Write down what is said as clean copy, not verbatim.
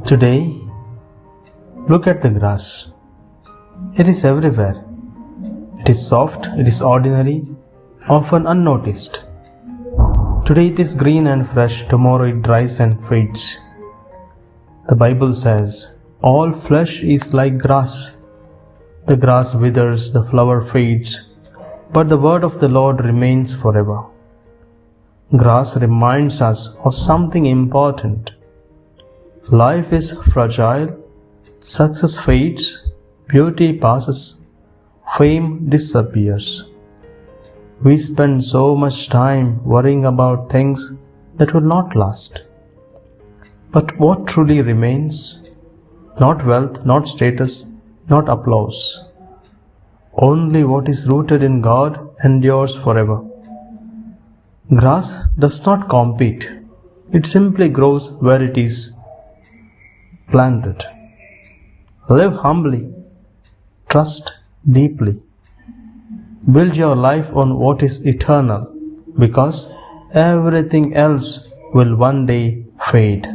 Today, look at the grass. It is everywhere. It is soft, it is ordinary, often unnoticed. Today it is green and fresh, tomorrow it dries and fades. The Bible says, all flesh is like grass. The grass withers, the flower fades, but the word of the Lord remains forever. Grass reminds us of something important. Life is fragile, success fades, beauty passes, fame disappears. We spend so much time worrying about things that will not last. But what truly remains? Not wealth, not status, not applause. Only what is rooted in God endures forever. Grass does not compete. It simply grows where it is planted. Live humbly. Trust deeply. Build your life on what is eternal, because everything else will one day fade.